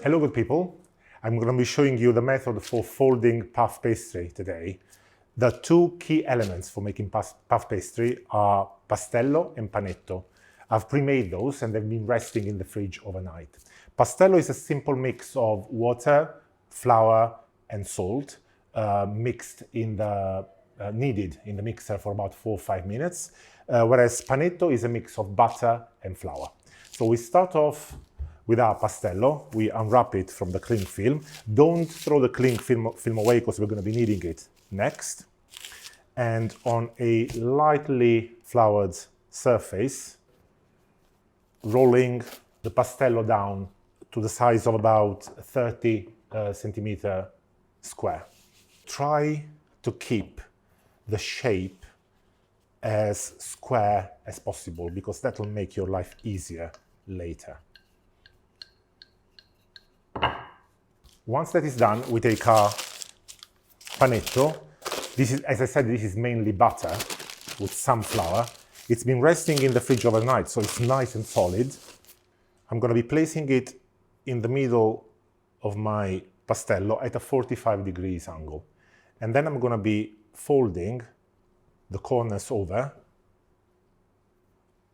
Hello good people, I'm going to be showing you the method for folding puff pastry today. The two key elements for making puff pastry are pastello and panetto. I've pre-made those and they've been resting in the fridge overnight. Pastello is a simple mix of water, flour and salt mixed in the kneaded in the mixer for about 4 or 5 minutes, whereas panetto is a mix of butter and flour. So we start off with our pastello. We unwrap it from the cling film. Don't throw the cling film away because we're going to be kneading it next. And on a lightly floured surface, rolling the pastello down to the size of about 30 centimeter square. Try to keep the shape as square as possible because that will make your life easier later. Once that is done, we take our panetto. This is, as I said, this is mainly butter with some flour. It's been resting in the fridge overnight, so it's nice and solid. I'm going to be placing it in the middle of my pastello at a 45 degrees angle. And then I'm going to be folding the corners over.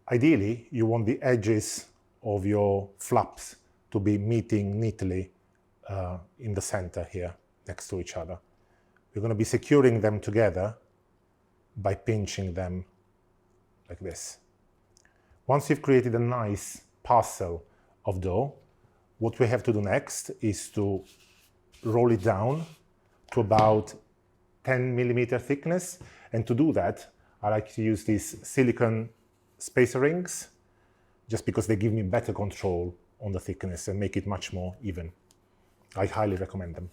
Ideally, you want the edges of your flaps to be meeting neatly in the center here, next to each other. We're going to be securing them together by pinching them like this. Once you've created a nice parcel of dough, what we have to do next is to roll it down to about 10 millimeter thickness. And to do that, I like to use these silicone spacer rings, just because they give me better control on the thickness and make it much more even. I highly recommend them.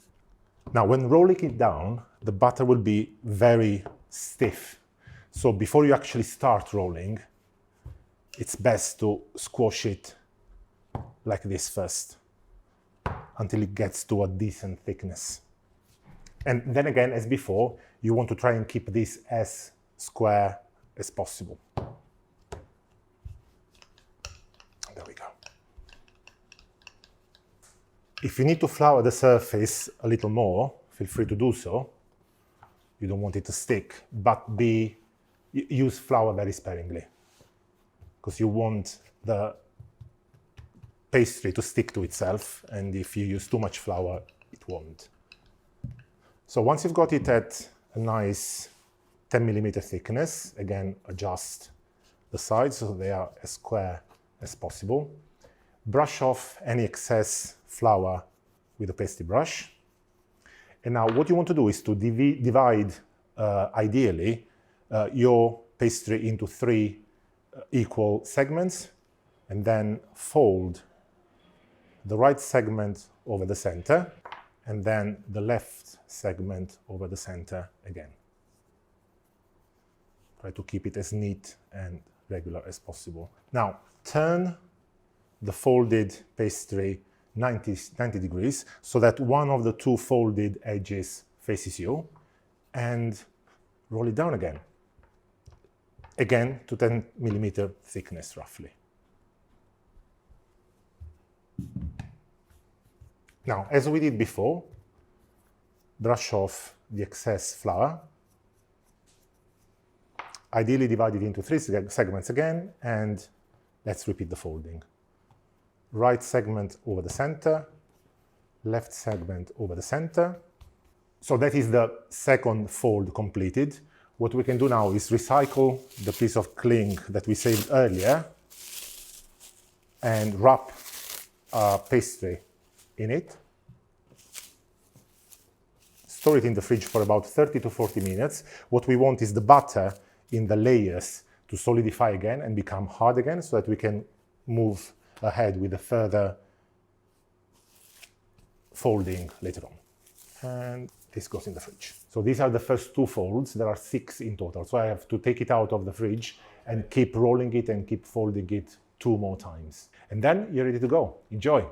Now, when rolling it down, the butter will be very stiff. So before you actually start rolling, it's best to squash it like this first, until it gets to a decent thickness. And then again, as before, you want to try and keep this as square as possible. There we go. If you need to flour the surface a little more, feel free to do so. You don't want it to stick, but use flour very sparingly, because you want the pastry to stick to itself, and if you use too much flour, it won't. So once you've got it at a nice 10 millimeter thickness, again, adjust the sides so they are as square as possible. Brush off any excess flour with a pastry brush. And now what you want to do is to divide, ideally, your pastry into 3 equal segments, and then fold the right segment over the center, and then the left segment over the center again. Try to keep it as neat and regular as possible. Now, turn the folded pastry 90 degrees so that one of the 2 folded edges faces you, and roll it down again to 10 millimeter thickness roughly. Now, as we did before, brush off the excess flour. Ideally divide it into 3 segments again, and let's repeat the folding. Right segment over the center, left segment over the center. So that is the second fold completed. What we can do now is recycle the piece of cling that we saved earlier and wrap our pastry in it. Store it in the fridge for about 30 to 40 minutes. What we want is the butter in the layers to solidify again and become hard again, so that we can move ahead with a further folding later on. And this goes in the fridge. So these are the first 2 folds. There are 6 in total. So I have to take it out of the fridge and keep rolling it and keep folding it 2 more times. And then you're ready to go. Enjoy.